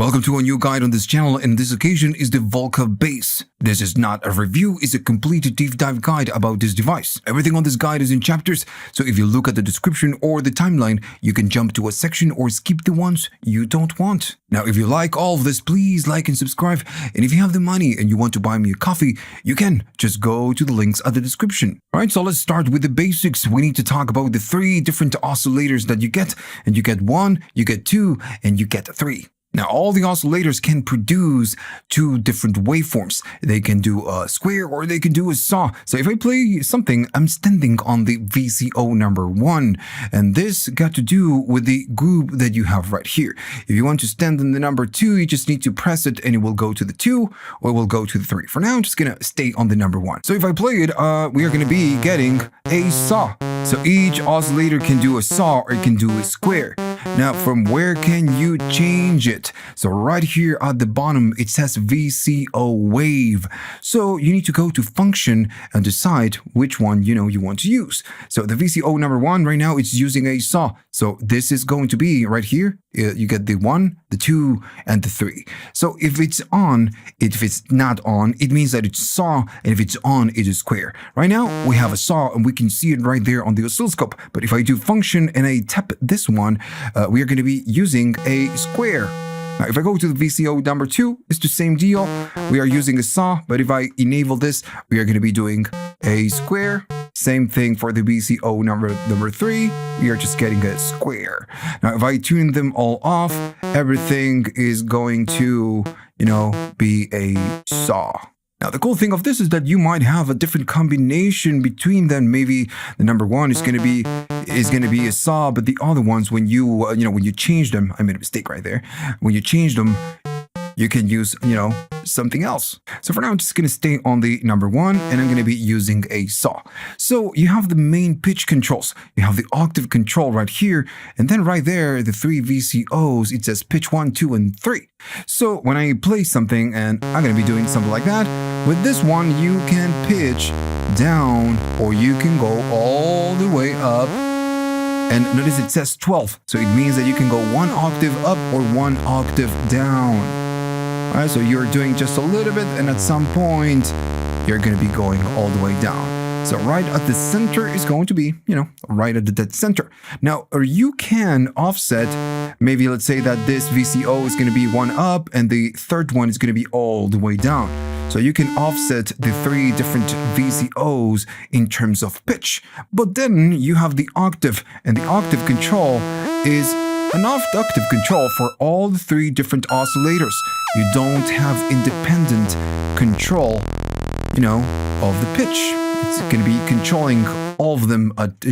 Welcome to a new guide on this channel, and this occasion is the VOLCA Bass. This is not a review, it's a complete deep dive guide about this device. Everything on this guide is in chapters, so if you look at the description or the timeline, you can jump to a section or skip the ones you don't want. Now, if you like all of this, please like and subscribe, and if you have the money and you want to buy me a coffee, you can just go to the links at the description. Alright, so let's start with the basics. We need to talk about the three different oscillators that you get, and you get 1, you get 2, and you get 3. Now, all the oscillators can produce two different waveforms. They can do a square or they can do a saw. So if I play something, I'm standing on the VCO number 1. And this got to do with the group that you have right here. If you want to stand on the number 2, you just need to press it and it will go to the 2 or it will go to the 3. For now, I'm just going to stay on the number 1. So if I play it, we are going to be getting a saw. So each oscillator can do a saw or it can do a square. Now, from where can you change it? So right here at the bottom, it says VCO wave. So you need to go to function and decide which one you want to use. So the VCO number 1 right now, it's using a saw. So this is going to be right here. You get the 1, the 2, and the 3. So if it's on, if it's not on, it means that it's saw, and if it's on, it is square. Right now, we have a saw, and we can see it right there on the oscilloscope. But if I do function and I tap this one, we are going to be using a square. Now, if I go to the VCO number 2, it's the same deal. We are using a saw, but if I enable this, we are going to be doing a square. Same thing for the VCO number 3, we are just getting a square. Now, if I tune them all off, everything is going to, be a saw. Now, the cool thing of this is that you might have a different combination between them. Maybe the number 1 is going to be a saw, but the other ones, when you when you change them, I made a mistake right there. When you change them, you can use, something else. So for now, I'm just going to stay on the number 1, and I'm going to be using a saw. So you have the main pitch controls. You have the octave control right here, and then right there, the 3 VCOs, it says pitch 1, 2, and 3. So when I play something, and I'm going to be doing something like that, with this one, you can pitch down, or you can go all the way up. And notice it says 12, so it means that you can go 1 octave up or 1 octave down. Alright, so you're doing just a little bit, and at some point, you're going to be going all the way down. So right at the center is going to be, right at the dead center. Now, or you can offset, maybe let's say that this VCO is going to be 1 up, and the third one is going to be all the way down. So you can offset the 3 different VCOs in terms of pitch. But then you have the octave, and the octave control is an octave control for all the 3 different oscillators. You don't have independent control, of the pitch. It's going to be controlling all of them at,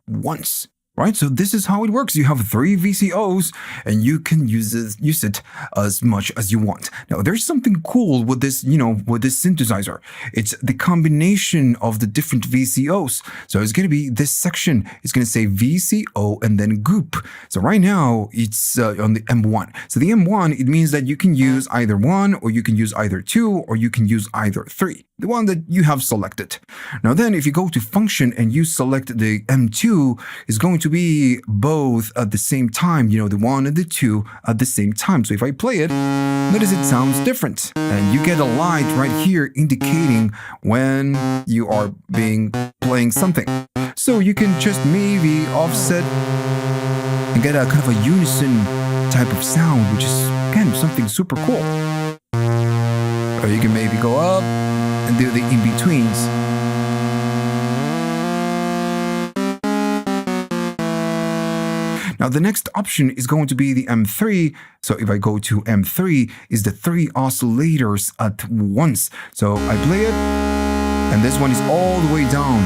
once. Right, so this is how it works. You have 3 VCOs, and you can use it as much as you want. Now, there's something cool with this, with this synthesizer. It's the combination of the different VCOs. So it's going to be this section. It's going to say VCO and then group. So right now, it's on the M1. So the M1, it means that you can use either 1, or you can use either 2, or you can use either 3. The one that you have selected. Now then, if you go to function and you select the M2, it's going to be both at the same time, the 1 and the 2 at the same time. So if I play it, notice it sounds different. And you get a light right here indicating when you are playing something. So you can just maybe offset and get a kind of a unison type of sound, which is, again, something super cool. Or you can maybe go up and do the in-betweens. Now, the next option is going to be the M3. So if I go to M3, is the 3 oscillators at once. So I play it, and this one is all the way down.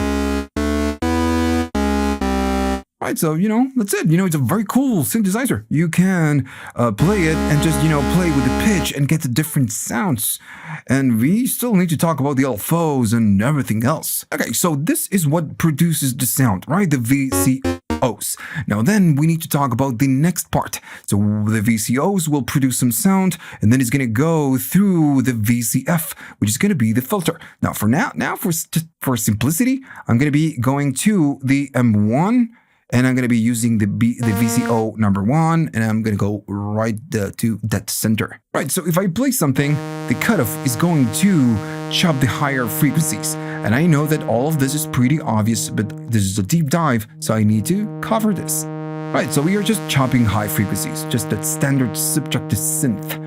Right, so, that's it. It's a very cool synthesizer. You can play it and just, play with the pitch and get the different sounds. And we still need to talk about the LFOs and everything else. Okay, so this is what produces the sound, right? The VCOs. Now then, we need to talk about the next part. So the VCOs will produce some sound, and then it's going to go through the VCF, which is going to be the filter. Now for simplicity, I'm going to be going to the M1, And I'm going to be using the VCO number 1, and I'm going to go right to that center. Right, so if I play something, the cutoff is going to chop the higher frequencies. And I know that all of this is pretty obvious, but this is a deep dive, so I need to cover this. Right, so we are just chopping high frequencies, just that standard subtractive synth.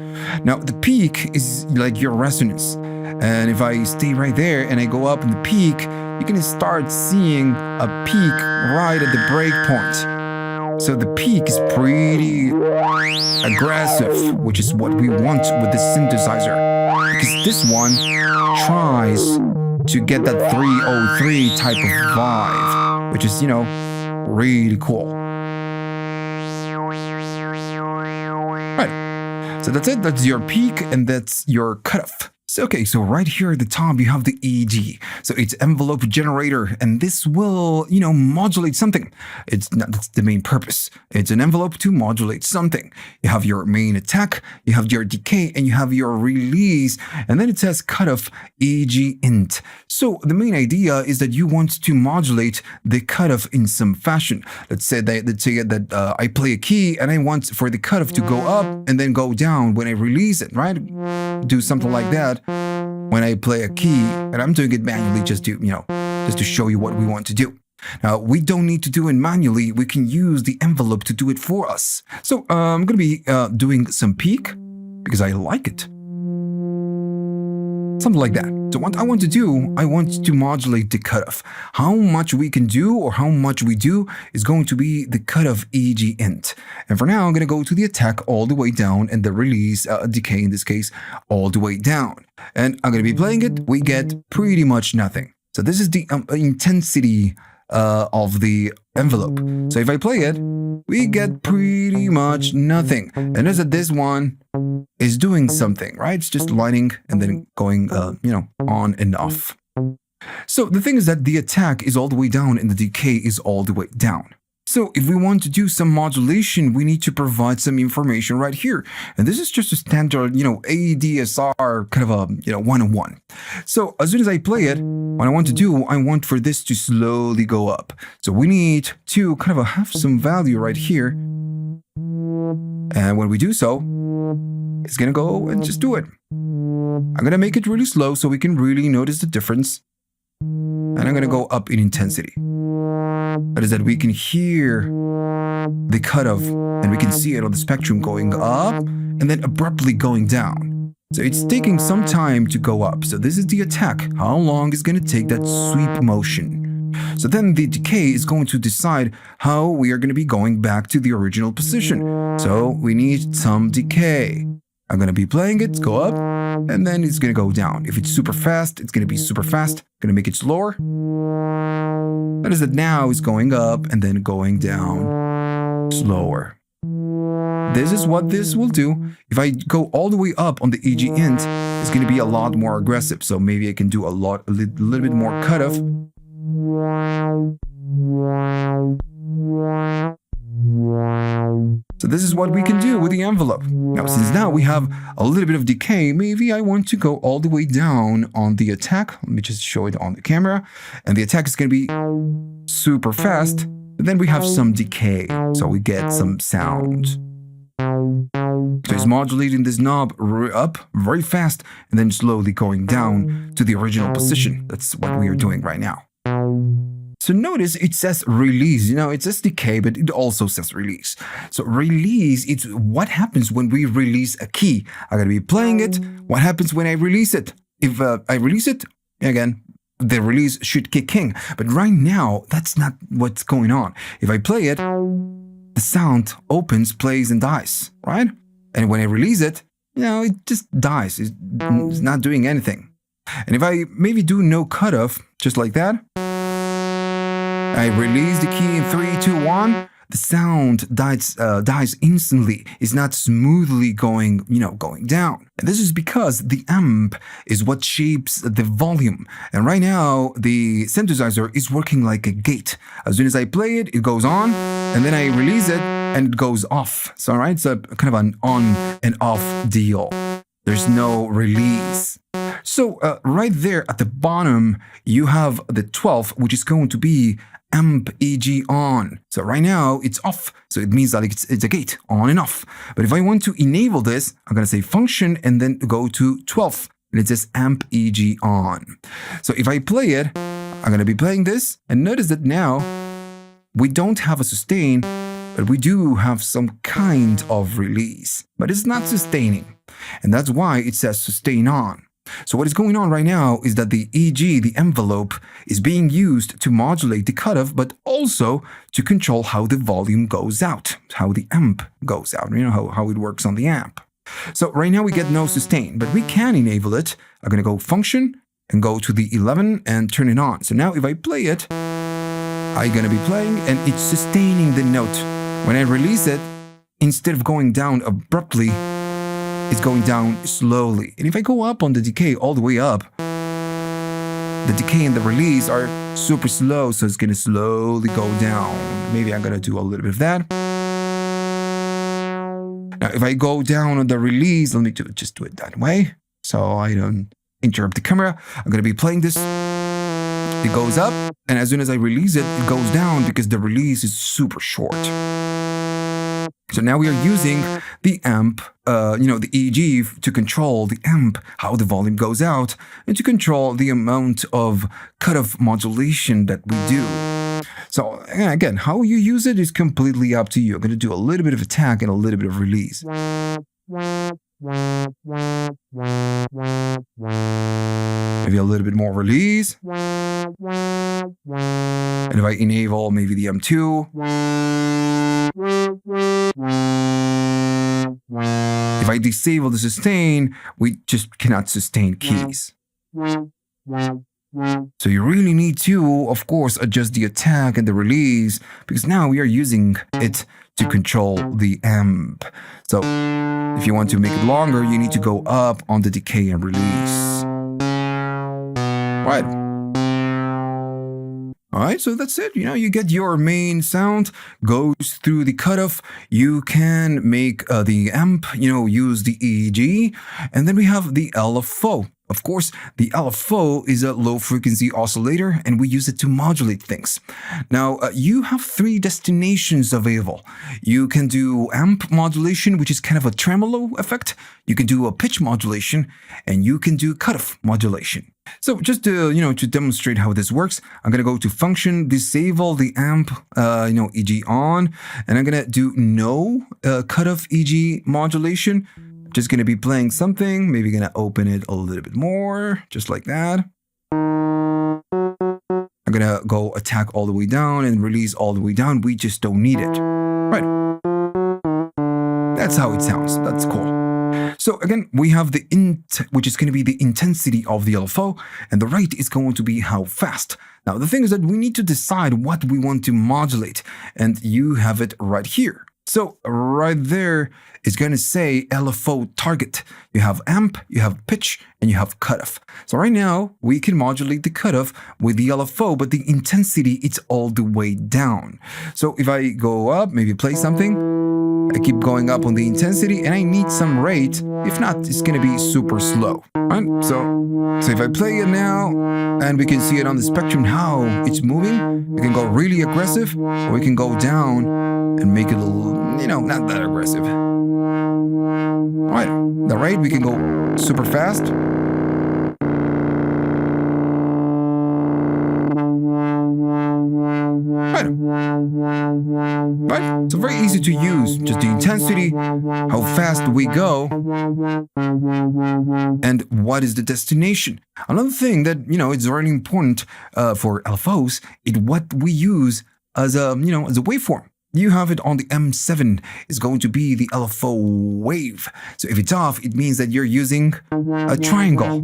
Now, the peak is like your resonance. And if I stay right there and I go up in the peak, you can start seeing a peak right at the break point. So the peak is pretty aggressive, which is what we want with the synthesizer. Because this one tries to get that 303 type of vibe, which is, really cool. Right. So that's it. That's your peak and that's your cutoff. So, okay, so right here at the top, you have the EG. So it's envelope generator, and this will, modulate something. That's the main purpose. It's an envelope to modulate something. You have your main attack, you have your decay, and you have your release, and then it says cutoff EG int. So the main idea is that you want to modulate the cutoff in some fashion. Let's say that I play a key, and I want for the cutoff to go up and then go down when I release it, right? Do something like that when I play a key, and I'm doing it manually just to show you what we want to do. Now, we don't need to do it manually. We can use the envelope to do it for us. So I'm going to be doing some peak because I like it. Something like that. So what I want to do, I want to modulate the cutoff. How much we can do or how much we do is going to be the cutoff EG int. And for now, I'm going to go to the attack all the way down and the release, decay in this case, all the way down. And I'm going to be playing it. We get pretty much nothing. So this is the intensity of the envelope. So if I play it, we get pretty much nothing. And notice that this one is doing something, right? It's just lighting and then going, on and off. So the thing is that the attack is all the way down and the decay is all the way down. So if we want to do some modulation, we need to provide some information right here. And this is just a standard, ADSR kind of a, one-on-one. So as soon as I play it, what I want to do, I want for this to slowly go up. So we need to kind of have some value right here. And when we do so, it's going to go and just do it. I'm going to make it really slow so we can really notice the difference. And I'm going to go up in intensity. That is that we can hear the cutoff and we can see it on the spectrum going up and then abruptly going down. So it's taking some time to go up. So this is the attack. How long is going to take that sweep motion? So then the decay is going to decide how we are going to be going back to the original position. So we need some decay. I'm going to be playing it, go up, and then it's going to go down. If it's super fast, it's going to be super fast. I'm going to make it slower. That is that now it's going up and then going down slower. This is what this will do. If I go all the way up on the EG int, it's going to be a lot more aggressive. So maybe I can do a little bit more cutoff. So this is what we can do with the envelope. Now, since now we have a little bit of decay, maybe I want to go all the way down on the attack. Let me just show it on the camera. And the attack is going to be super fast. But then we have some decay, so we get some sound. So it's modulating this knob up very fast and then slowly going down to the original position. That's what we are doing right now. So notice it says release, it says decay, but it also says release. So release, it's what happens when we release a key. I'm going to be playing it. What happens when I release it? If I release it, again, the release should kick in. But right now, that's not what's going on. If I play it, the sound opens, plays, and dies, right? And when I release it, it just dies. It's not doing anything. And if I maybe do no cutoff, just like that, I release the key in 3, 2, 1. The sound dies instantly. It's not smoothly going down. And this is because the amp is what shapes the volume. And right now, the synthesizer is working like a gate. As soon as I play it, it goes on, and then I release it, and it goes off. So, right, it's a kind of an on and off deal. There's no release. So right there at the bottom, you have the 12, which is going to be amp EG on. So right now it's off. So it means that it's a gate on and off. But if I want to enable this, I'm going to say function and then go to 12. And it says amp EG on. So if I play it, I'm going to be playing this. And notice that now we don't have a sustain, but we do have some kind of release. But it's not sustaining. And that's why it says sustain on. So what is going on right now is that the EG, the envelope, is being used to modulate the cutoff, but also to control how the volume goes out, how the amp goes out, how it works on the amp. So right now we get no sustain, but we can enable it. I'm going to go function and go to the 11 and turn it on. So now if I play it, I'm going to be playing and it's sustaining the note. When I release it, instead of going down abruptly, it's going down slowly. And if I go up on the decay all the way up, the decay and the release are super slow, so it's going to slowly go down. Maybe I'm going to do a little bit of that. Now, if I go down on the release, let me just do it that way, so I don't interrupt the camera. I'm going to be playing this. It goes up, and as soon as I release it, it goes down because the release is super short. So now we are using the amp, the EG to control the amp, how the volume goes out, and to control the amount of cutoff modulation that we do. So again, how you use it is completely up to you. I'm going to do a little bit of attack and a little bit of release. Maybe a little bit more release. And if I enable maybe the M2. If I disable the sustain, we just cannot sustain keys. So you really need to, of course, adjust the attack and the release, because now we are using it to control the amp. So if you want to make it longer, you need to go up on the decay and release. Right. Alright, so that's it. You get your main sound, goes through the cutoff. You can make the amp, use the EEG. And then we have the LFO. Of course, the LFO is a low-frequency oscillator, and we use it to modulate things. Now, you have 3 destinations available. You can do amp modulation, which is kind of a tremolo effect. You can do a pitch modulation, and you can do cutoff modulation. So just to, to demonstrate how this works, I'm going to go to function, disable the amp, EG on, and I'm going to do no cutoff EG modulation. Just going to be playing something, maybe going to open it a little bit more, just like that. I'm going to go attack all the way down and release all the way down. We just don't need it. Right. That's how it sounds. That's cool. So again, we have the int, which is going to be the intensity of the LFO, and the rate is going to be how fast. Now, the thing is that we need to decide what we want to modulate, and you have it right here. So right there is going to say LFO target. You have amp, you have pitch, and you have cutoff. So right now we can modulate the cutoff with the LFO, but the intensity, it's all the way down. So if I go up, maybe play something, I keep going up on the intensity and I need some rate. If not, it's going to be super slow. Right? So if I play it now and we can see it on the spectrum how it's moving, we can go really aggressive or we can go down and make it a little, not that aggressive. Right, the rate, we can go super fast. Right, so very easy to use, just the intensity, how fast we go, and what is the destination. Another thing that, it's very important for LFOs is what we use as a, as a waveform. You have it on the M7, is going to be the LFO wave. So if it's off, it means that you're using a triangle.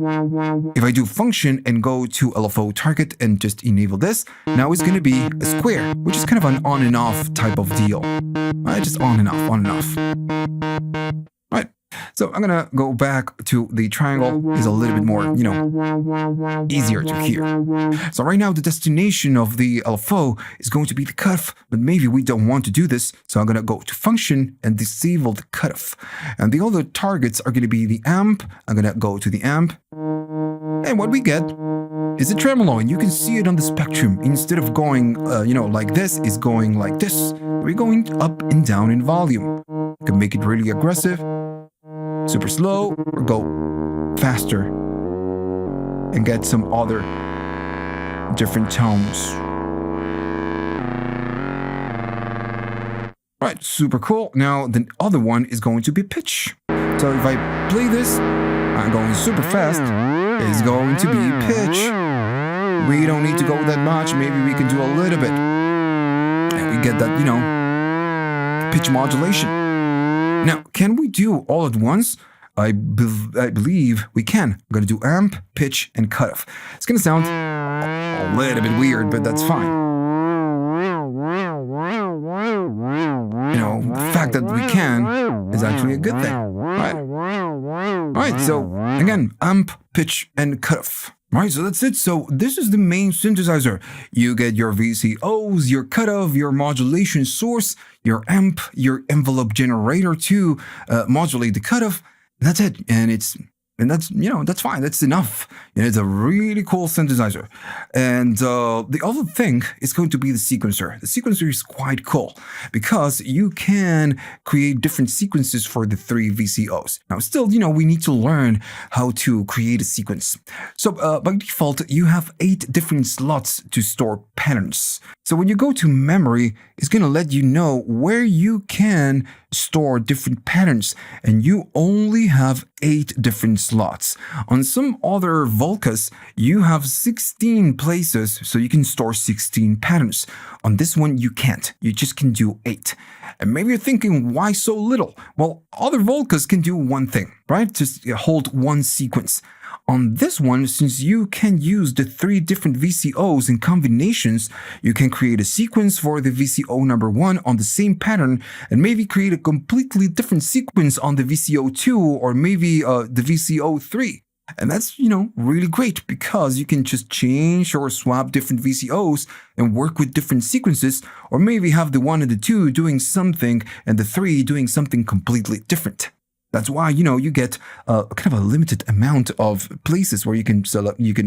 If I do function and go to LFO target and just enable this, now it's going to be a square, which is kind of an on and off type of deal. Right, just on and off, on and off. Right. So I'm going to go back to the triangle. It's a little bit more, easier to hear. So right now the destination of the LFO is going to be the cutoff, but maybe we don't want to do this. So I'm going to go to function and disable the cutoff. And the other targets are going to be the amp. I'm going to go to the amp. And what we get is a tremolo, and you can see it on the spectrum. Instead of going, like this, is going like this. We're going up and down in volume. You can make it really aggressive, super slow, or go faster and get some other different tones. Right, super cool. Now the other one is going to be pitch. So if I play this, I'm going super fast. It's going to be pitch. We don't need to go that much. Maybe we can do a little bit. And we get that, pitch modulation. Now, can we do all at once? I believe we can. I'm going to do amp, pitch, and cutoff. It's going to sound a little bit weird, but that's fine. The fact that we can is actually a good thing, right? Right, so again, amp, pitch, and cutoff. Right, so that's it. So this is the main synthesizer. You get your VCOs, your cutoff, your modulation source, your amp, your envelope generator to modulate the cutoff. That's it, and that's fine. That's enough. It's a really cool synthesizer. And the other thing is going to be the sequencer. The sequencer is quite cool because you can create different sequences for the 3 VCOs. Now, still, we need to learn how to create a sequence. So by default, you have 8 different slots to store patterns. So when you go to memory, it's going to let you know where you can store different patterns, and you only have 8 different slots. On some other Volcas, you have 16 places, so you can store 16 patterns. On this one, you can't. You just can do 8. And maybe you're thinking, why so little? Well, other Volcas can do one thing, right? Just hold one sequence. On this one, since you can use the 3 different VCOs in combinations, you can create a sequence for the VCO number 1 on the same pattern and maybe create a completely different sequence on the VCO 2 or maybe the VCO 3. And that's, really great because you can just change or swap different VCOs and work with different sequences, or maybe have the 1 and the 2 doing something and the 3 doing something completely different. That's why, you get kind of a limited amount of places where you can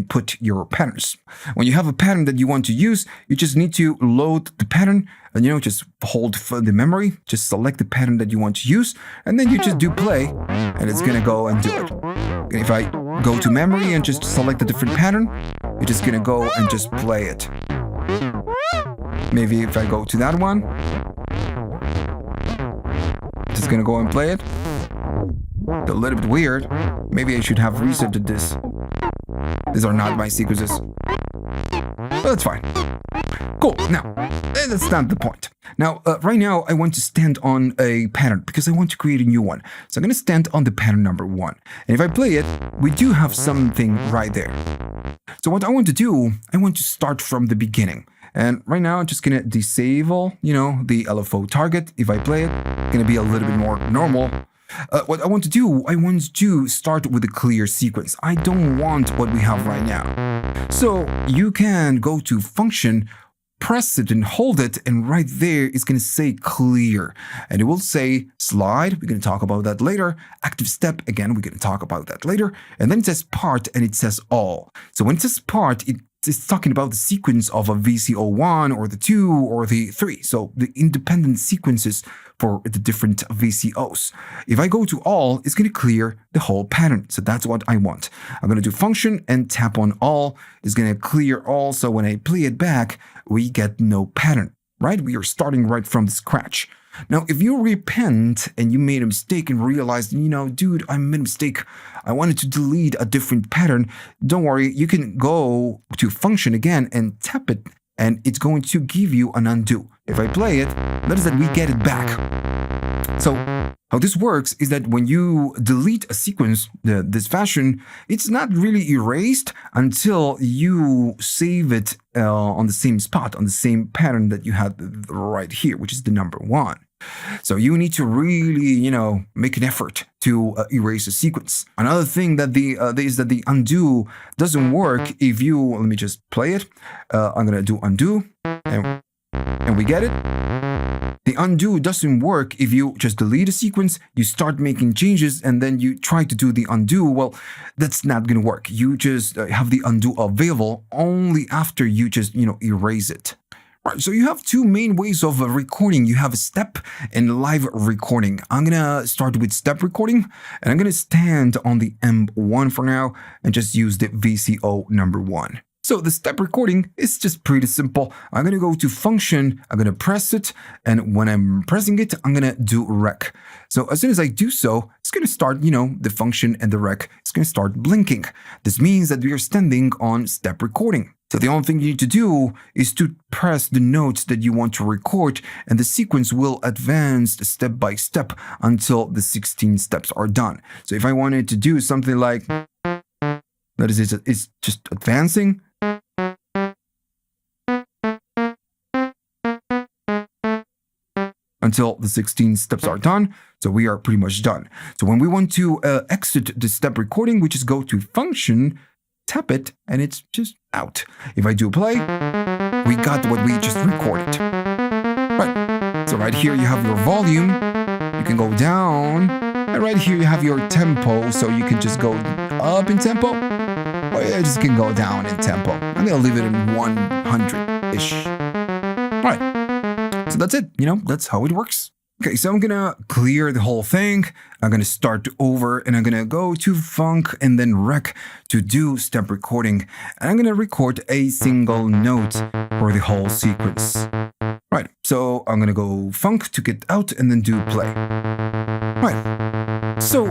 put your patterns. When you have a pattern that you want to use, you just need to load the pattern and, just hold for the memory, just select the pattern that you want to use, and then you just do play, and it's going to go and do it. And if I go to memory and just select a different pattern, you're just going to go and just play it. Maybe if I go to that one, just going to go and play it. It's a little bit weird. Maybe I should have resetted this. These are not my sequences. But that's fine. Cool. Now, that's not the point. Now, right now, I want to stand on a pattern because I want to create a new one. So I'm going to stand on the pattern number 1. And if I play it, we do have something right there. So what I want to do, I want to start from the beginning. And right now, I'm just going to disable, the LFO target. If I play it, it's going to be a little bit more normal. What I want to do, I want to start with a clear sequence. I don't want what we have right now. So you can go to function, press it and hold it, and right there it's going to say clear. And it will say slide, we're going to talk about that later. Active step, again, we're going to talk about that later. And then it says part and it says all. So when it says part, it's talking about the sequence of a VCO1 or the 2 or the 3. So the independent sequences for the different VCOs. If I go to all, it's going to clear the whole pattern. So that's what I want. I'm going to do function and tap on all. It's going to clear all. So when I play it back, we get no pattern, right? We are starting right from the scratch. Now, if you repent and you made a mistake and realized, dude, I made a mistake, I wanted to delete a different pattern, don't worry, you can go to function again and tap it, and it's going to give you an undo. If I play it, notice that we get it back. So how this works is that when you delete a sequence this fashion, it's not really erased until you save it on the same spot, on the same pattern that you had right here, which is the number 1. So you need to really, make an effort to erase a sequence. Another thing that is that the undo doesn't work if you, let me just play it. I'm going to do undo, and we get it. The The undo doesn't work if you just delete a sequence, you start making changes, and then you try to do the undo. Well, that's not going to work. You just have the undo available only after you just, erase it. Right, so you have two main ways of recording. You have a step and live recording. I'm going to start with step recording, and I'm going to stand on the M1 for now and just use the VCO number 1. So the step recording is just pretty simple. I'm going to go to function, I'm going to press it, and when I'm pressing it, I'm going to do rec. So as soon as I do so, it's going to start, the function and the rec is going to start blinking. This means that we are standing on step recording. So the only thing you need to do is to press the notes that you want to record, and the sequence will advance step by step until the 16 steps are done. So if I wanted to do something like, notice it's just advancing. Until the 16 steps are done. So we are pretty much done. So when we want to exit the step recording, we just go to function, tap it, and it's just out. If I do play, we got what we just recorded. Right. So right here you have your volume. You can go down. And right here you have your tempo. So you can just go up in tempo, or you just can go down in tempo. I'm going to leave it in 100-ish. Right. So that's it, that's how it works. Okay, so I'm gonna clear the whole thing. I'm gonna start over and I'm gonna go to funk and then rec to do step recording. And I'm gonna record a single note for the whole sequence. Right, so I'm gonna go funk to get out and then do play. Right. So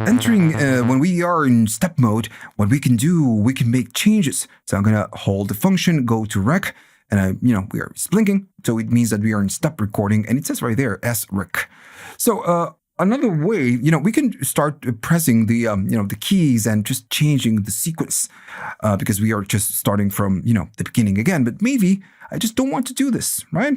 entering when we are in step mode, what we can do, we can make changes. So I'm gonna hold the function, go to rec. And we are blinking, so it means that we are in step recording, and it says right there, S-rec. So another way, we can start pressing the, the keys and just changing the sequence, because we are just starting from, the beginning again. But maybe I just don't want to do this, right?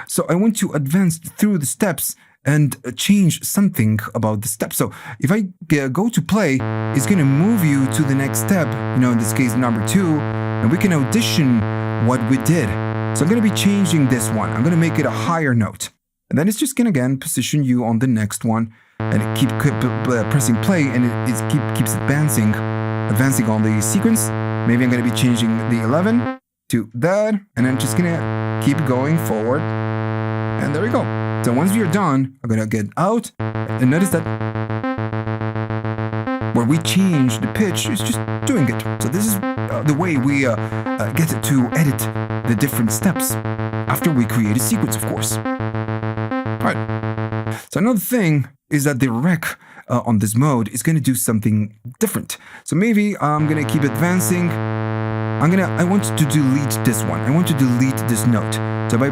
So I want to advance through the steps and change something about the step. So if I go to play, it's going to move you to the next step, in this case, number 2, and we can audition what we did. So I'm going to be changing this one. I'm going to make it a higher note. And then it's just going to, again, position you on the next one and keep pressing play, and it keeps advancing on the sequence. Maybe I'm going to be changing the 11 to that, and then just going to keep going forward. And there we go. So once we are done, I'm going to get out, and notice that where we change the pitch, it's just doing it. So this is the way we get to edit the different steps after we create a sequence, of course. All right. So another thing is that the rec on this mode is going to do something different. So maybe I'm going to keep advancing. I want to delete this one. I want to delete this note. So by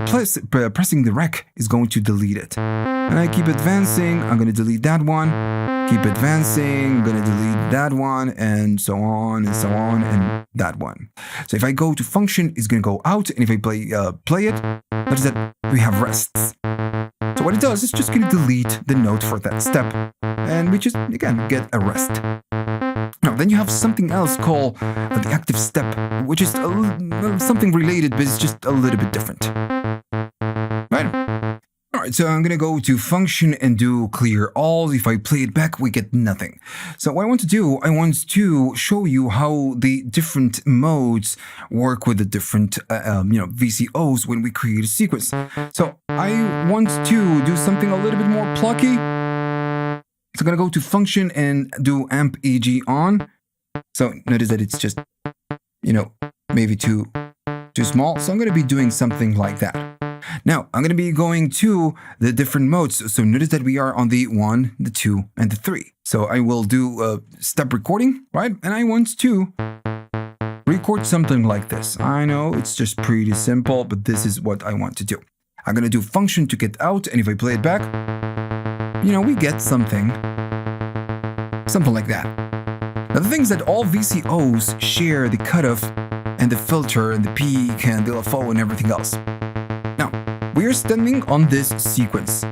pressing the rec is going to delete it. And I keep advancing. I'm going to delete that one. Keep advancing. I'm going to delete that one, and so on and so on, and that one. So if I go to function, it's going to go out. And if I play it, notice that we have rests. So what it does is just going to delete the note for that step. And we just, again, get a rest. Now, then you have something else called the active step, which is something related, but it's just a little bit different. Right? All right, so I'm going to go to function and do clear all. If I play it back, we get nothing. So what I want to do, I want to show you how the different modes work with the different, VCOs when we create a sequence. So I want to do something a little bit more plucky. So I'm going to go to function and do amp EG on. So notice that it's just, maybe too small. So I'm going to be doing something like that. Now, I'm going to be going to the different modes. So notice that we are on the 1, the 2, and the 3. So I will do step recording, right? And I want to record something like this. I know it's just pretty simple, but this is what I want to do. I'm going to do function to get out. And if I play it back, we get something like that. Now, the thing is that all VCOs share the cutoff and the filter and the peak and the LFO and everything else. Now, we are standing on this sequence.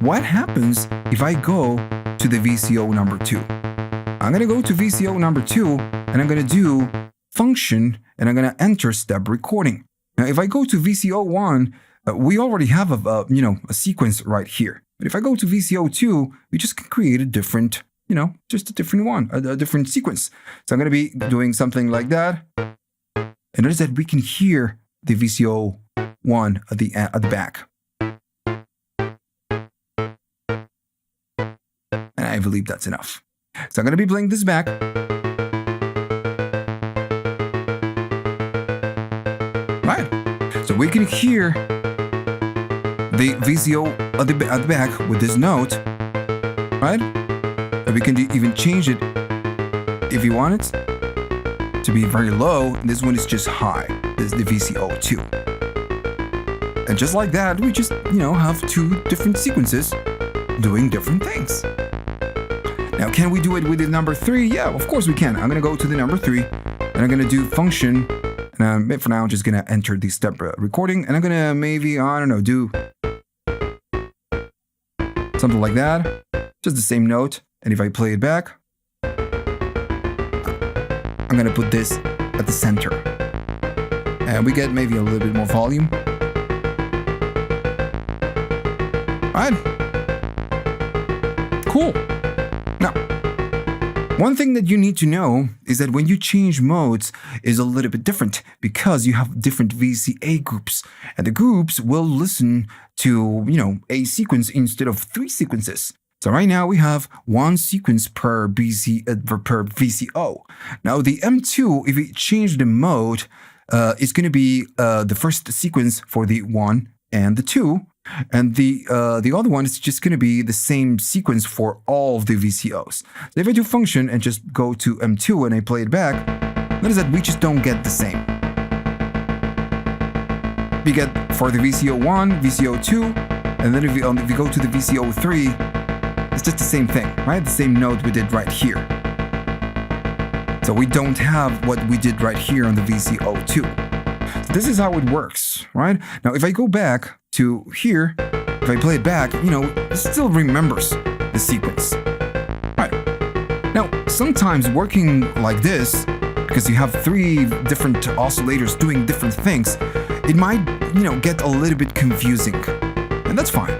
What happens if I go to the VCO number 2? I'm going to go to VCO number 2 and I'm going to do function and I'm going to enter step recording. Now, if I go to VCO 1, we already have a sequence right here. But if I go to VCO2, we just can create a different, just a different one, a different sequence. So I'm going to be doing something like that. And notice that we can hear the VCO1 at the back. And I believe that's enough. So I'm going to be playing this back. Right. So we can hear the VCO at the back with this note. Right. And we can even change it if you want it to be very low. This one is just high. This is the VCO2. And just like that, we just, have two different sequences doing different things. Now, can we do it with the number 3? Yeah, of course we can. I'm going to go to the number 3, and I'm going to do function. And for now, I'm just going to enter the step recording, and I'm going to maybe, I don't know, do something like that. Just the same note. And if I play it back, I'm going to put this at the center. And we get maybe a little bit more volume. All right. Cool. Now, one thing that you need to know is that when you change modes is a little bit different because you have different VCA groups. And the groups will listen to, a sequence instead of 3 sequences. So right now we have 1 sequence per VCO. Now the M2, if we change the mode, it's going to be the first sequence for the 1 and the 2. And the other one is just going to be the same sequence for all of the VCOs. So if I do function and just go to M2 and I play it back, notice that we just don't get the same. We get for the VCO1, VCO2, and then if we go to the VCO3, it's just the same thing, right? The same note we did right here. So we don't have what we did right here on the VCO2. So this is how it works, right? Now, if I go back to here, if I play it back, it still remembers the sequence. Right. Now, sometimes working like this, because you have 3 different oscillators doing different things, it might, get a little bit confusing. And that's fine.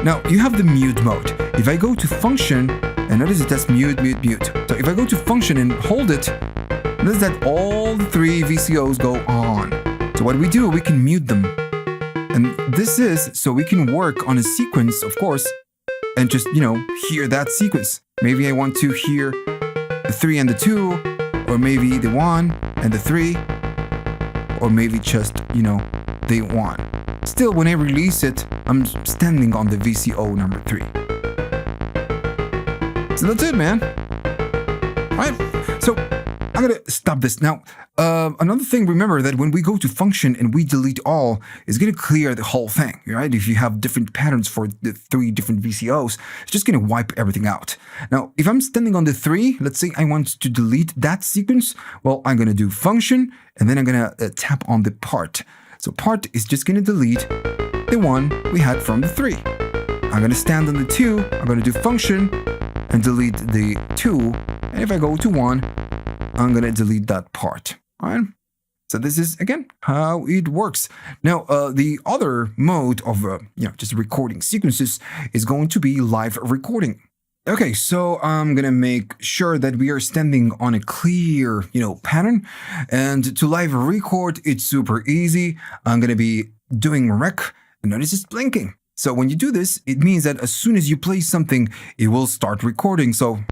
Now, you have the mute mode. If I go to function, and notice it says mute, mute, mute. So if I go to function and hold it, notice that all the 3 VCOs go on. So what we do, we can mute them. And this is so we can work on a sequence, of course, and just, hear that sequence. Maybe I want to hear the 3 and the 2, or maybe the 1 and the 3, or maybe just, the 1. Still, when I release it, I'm standing on the VCO number 3. So that's it, man. All right. So I'm going to stop this. Now, another thing, remember that when we go to function and we delete all, it's going to clear the whole thing, right? If you have different patterns for the 3 different VCOs, it's just going to wipe everything out. Now, if I'm standing on the 3, let's say I want to delete that sequence, well, I'm going to do function, and then I'm going to tap on the part. So part is just going to delete the 1 we had from the 3. I'm going to stand on the 2, I'm going to do function, and delete the 2, and if I go to 1, I'm going to delete that part. All right. So this is, again, how it works. Now, the other mode of, just recording sequences is going to be live recording. Okay, so I'm going to make sure that we are standing on a clear, pattern. And to live record, it's super easy. I'm going to be doing rec, and notice it's blinking. So when you do this, it means that as soon as you play something, it will start recording. So,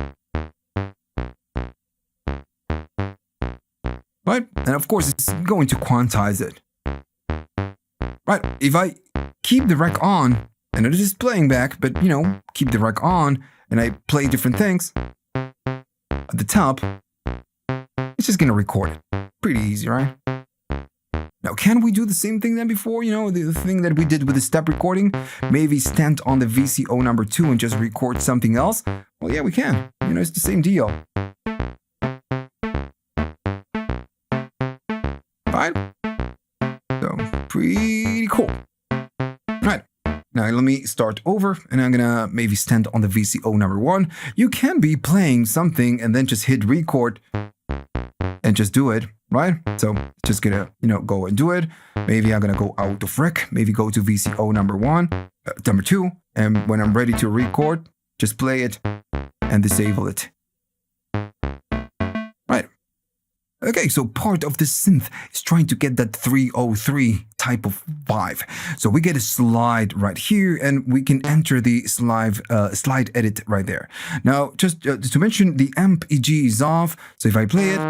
right? And of course, it's going to quantize it. Right, if I keep the rec on, and it is playing back, but, keep the rec on, and I play different things at the top, it's just going to record it. Pretty easy, right? Now, can we do the same thing than before? The thing that we did with the step recording? Maybe stand on the VCO number 2 and just record something else? Well, yeah, we can. It's the same deal. Right? So, pretty cool. Right. Now, let me start over, and I'm gonna maybe stand on the VCO number 1. You can be playing something and then just hit record, and just do it, right? So just gonna, go and do it. Maybe I'm gonna go out of rec, maybe go to VCO number 2, and when I'm ready to record, just play it and disable it. Right. Okay, so part of the synth is trying to get that 303 type of vibe. So we get a slide right here, and we can enter the slide edit right there. Now, just to mention, the amp EG is off. So if I play it,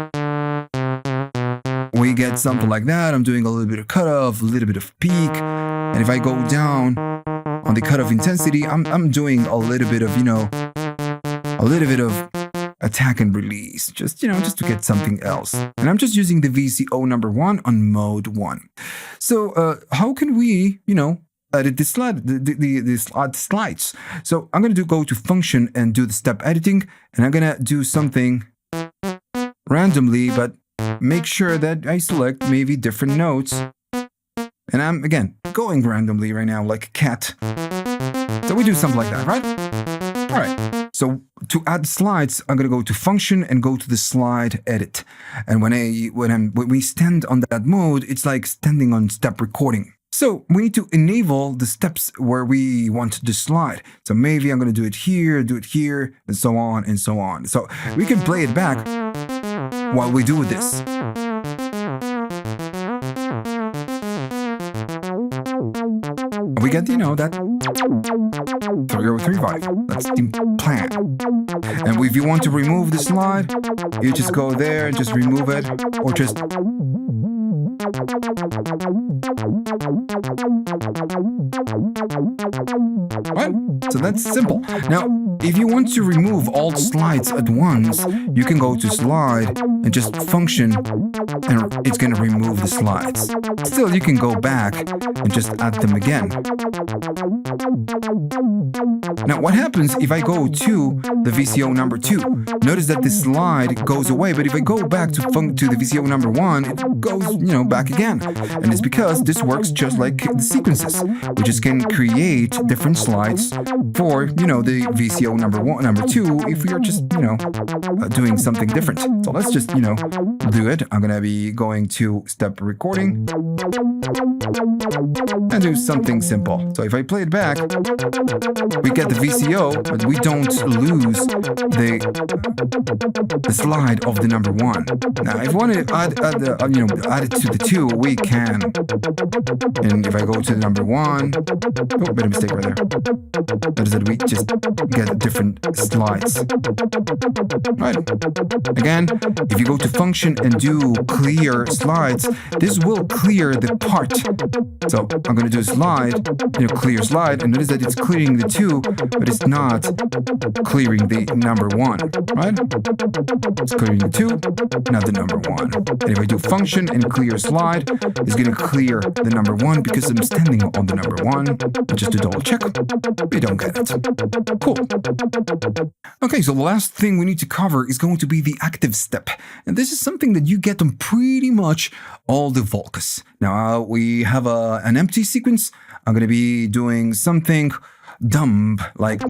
we get something like that. I'm doing a little bit of cutoff, a little bit of peak. And if I go down on the cutoff intensity, I'm doing a little bit of, attack and release, just to get something else. And I'm just using the VCO number 1 on mode 1. So how can we, edit this slide, the slides? So I'm going to go to function and do the step editing, and I'm going to do something randomly, but make sure that I select maybe different notes. And I'm, again, going randomly right now, like a cat. So we do something like that, right? All right. So to add slides, I'm going to go to function and go to the slide edit. And when we stand on that mode, it's like standing on step recording. So we need to enable the steps where we want the slide. So maybe I'm going to do it here, and so on and so on. So we can play it back while we do this. We get, that 3035. That's the plan. And if you want to remove the slide, you just go there and just remove it, or just right? So that's simple. Now, if you want to remove all the slides at once, you can go to slide and just function, and it's going to remove the slides. Still, you can go back and just add them again. Now, what happens if I go to the VCO number 2? Notice that the slide goes away, but if I go back to the VCO number 1, it goes, back again. And it's because this works just like the sequences. We just can create different slides for, the VCO number 2, if we are just, doing something different. So let's just, do it. I'm gonna be going to step recording and do something simple. So if I play it back, we get the VCO, but we don't lose the slide of the number 1. Now, if we want to add it to the 2, we can. And if I go to the number 1, oh, made a mistake right there. Notice that we just get different slides. Right. Again, if you go to function and do clear slides, this will clear the part. So I'm going to do slide, clear slide, and notice that it's clearing the 2, but it's not clearing the number 1, right? It's clearing the 2, not the number 1. And if I do function and clear slide, it's going to clear the number 1 because I'm standing on the number 1. And just to double check, we don't get it. Cool. Okay, so the last thing we need to cover is going to be the active step. And this is something that you get on pretty much all the Volcas. Now, we have an empty sequence. I'm going to be doing something dumb, like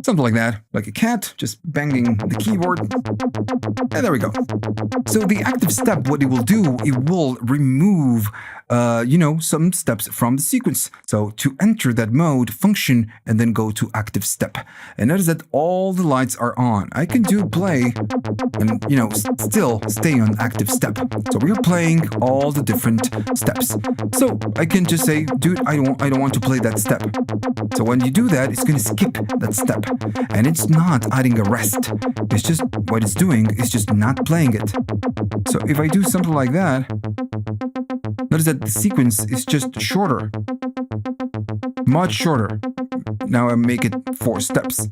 something like that, like a cat just banging the keyboard. And there we go. So the active step, what it will do, it will remove, some steps from the sequence. So to enter that mode, function, and then go to active step. And notice that all the lights are on. I can do play and, still stay on active step. So we're playing all the different steps. So I can just say, dude, I don't want to play that step. So when you do that, it's going to skip that step. And it's not adding a rest. It's just what it's doing is just not playing it. So if I do something like that, notice that the sequence is just shorter. Much shorter. Now I make it 4 steps.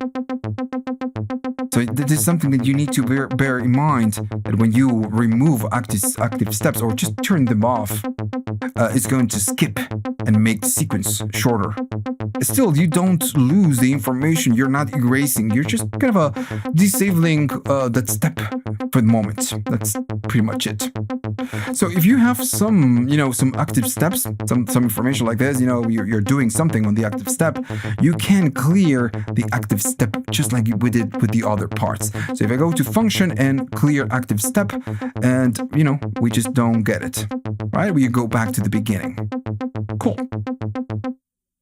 So this is something that you need to bear in mind, that when you remove active steps or just turn them off, it's going to skip and make the sequence shorter. Still, you don't lose the information. You're not erasing. You're just kind of disabling that step for the moment. That's pretty much it. So if you have some active steps, some information like this, you're doing something on the active step, you can clear the active step just like we did with the other other parts. So if I go to function and clear active step, and we just don't get it, right? We go back to the beginning. Cool.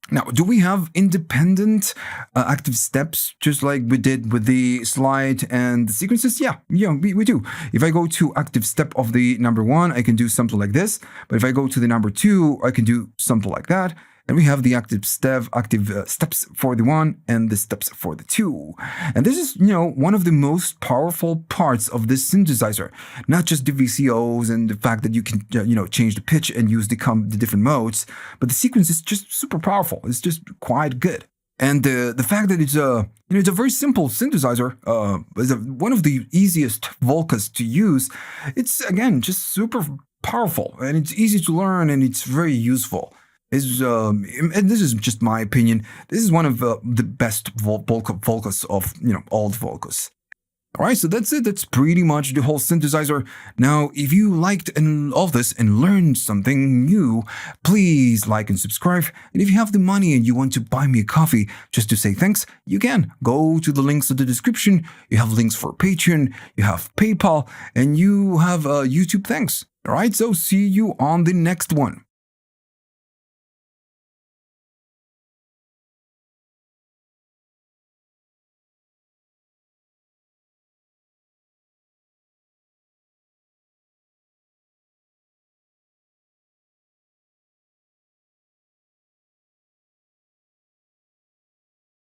Now, do we have independent active steps, just like we did with the slide and the sequences? Yeah, we do. If I go to active step of the number 1, I can do something like this. But if I go to the number 2, I can do something like that. And we have the active steps for the 1 and the steps for the 2. And this is, one of the most powerful parts of this synthesizer. Not just the VCOs and the fact that you can, change the pitch and use the different modes, but the sequence is just super powerful. It's just quite good. And the fact that it's a very simple synthesizer, is one of the easiest Volcas to use. It's, again, just super powerful, and it's easy to learn, and it's very useful. And this is just my opinion. This is one of the best Volcas of all the Volcas. All right, so that's it. That's pretty much the whole synthesizer. Now, if you liked all of this and learned something new, please like and subscribe. And if you have the money and you want to buy me a coffee just to say thanks, you can go to the links in the description. You have links for Patreon, you have PayPal, and you have YouTube thanks. All right, so see you on the next one.